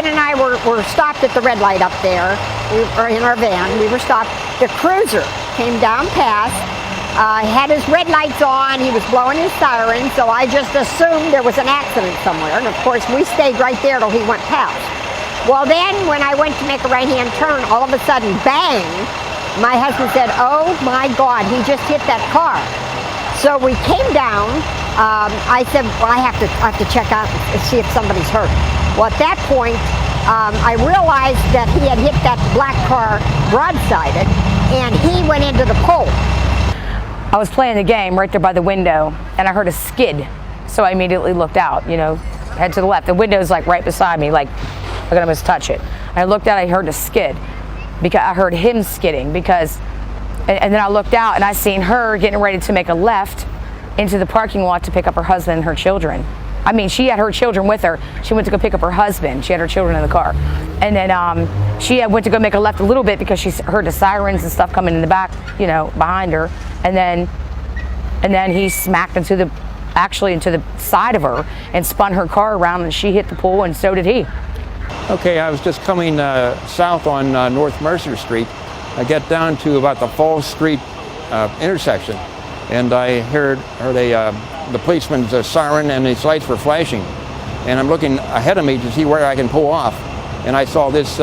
husband and I were stopped at the red light up there. We were in our van. We were stopped. The cruiser came down past, had his red lights on. He was blowing his siren, so I just assumed there was an accident somewhere. And of course, we stayed right there till he went past. Well, then when I went to make a right-hand turn, all of a sudden, bang! My husband said, "Oh my God, he just hit that car." So we came down. I said, "Well, I have to check out and see if somebody's hurt." Well, at that point, I realized that he had hit that black car broadsided, and he went into the pole. I was playing the game right there by the window, and I heard a skid. So I immediately looked out, head to the left. The window's like right beside me, like I could almost touch it. I looked out, I heard a skid, because I heard him skidding, and then I looked out and I seen her getting ready to make a left into the parking lot to pick up her husband and her children. I mean, she had her children with her. She went to go pick up her husband. She had her children in the car. And then she went to go make a left a little bit because she heard the sirens and stuff coming in the back, behind her. And then he smacked into the side of her and spun her car around, and she hit the pool, and so did he. Okay, I was just coming south on North Mercer Street. I get down to about the Fall Street intersection, and I heard the policeman's siren, and his lights were flashing. And I'm looking ahead of me to see where I can pull off. And I saw this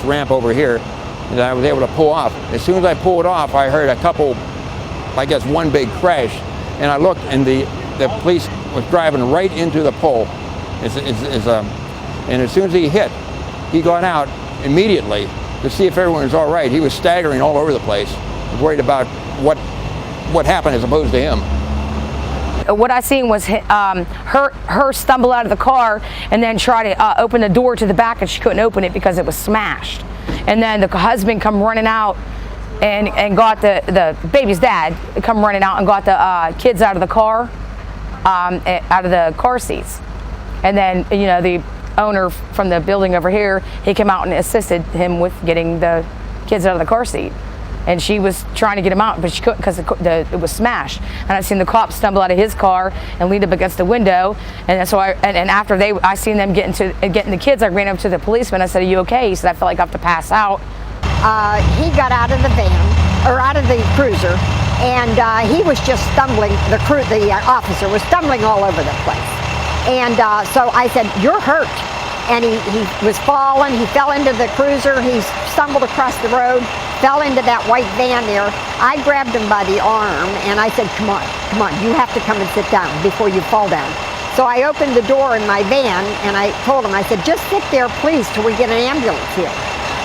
ramp over here, and I was able to pull off. As soon as I pulled off, I heard a couple, I guess one big crash. And I looked, and the police was driving right into the pole. And as soon as he hit, he got out immediately to see if everyone was all right. He was staggering all over the place, worried about what happened as opposed to him. What I seen was her stumble out of the car and then try to open the door to the back, and she couldn't open it because it was smashed. And then the husband come running out and got the baby's dad come running out and got the kids out of the car, out of the car seats. And then the owner from the building over here, he came out and assisted him with getting the kids out of the car seat. And she was trying to get him out, but she couldn't because it was smashed. And I seen the cop stumble out of his car and lean up against the window. And so after I seen them getting the kids, I ran up to the policeman. I said, "Are you okay?" He said, "I felt like I have to pass out." He got out of the van, or out of the cruiser, and he was just stumbling. The officer was stumbling all over the place. And so I said, "You're hurt." And he was falling. He fell into the cruiser. He stumbled across the road, fell into that white van there. I grabbed him by the arm, and I said, come on, you have to come and sit down before you fall down." So I opened the door in my van, and I told him, I said, "Just sit there, please, till we get an ambulance here."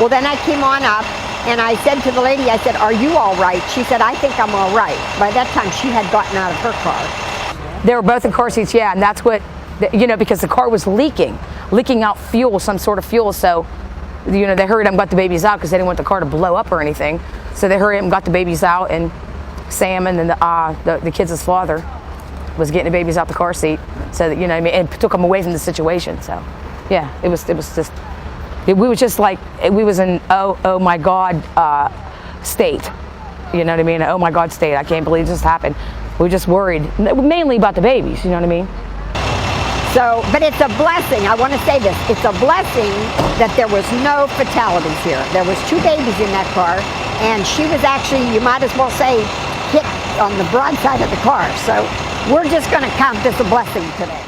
Well, then I came on up, and I said to the lady, I said, "Are you all right?" She said, "I think I'm all right." By that time, she had gotten out of her car. They were both in car seats, yeah, and that's what, because the car was leaking out fuel, some sort of fuel. So, they hurried up and got the babies out because they didn't want the car to blow up or anything. So they hurried up and got the babies out, and Sam and then the kids' father was getting the babies out the car seat, so that, and took them away from the situation. So, yeah, it was just, we was just like, we was in oh my God state. You know what I mean? Oh my God state. I can't believe this happened. We were just worried, mainly about the babies. You know what I mean? So, but it's a blessing. I want to say this. It's a blessing that there was no fatalities here. There was 2 babies in that car, and she was actually, you might as well say, hit on the broadside of the car. So we're just going to count this a blessing today.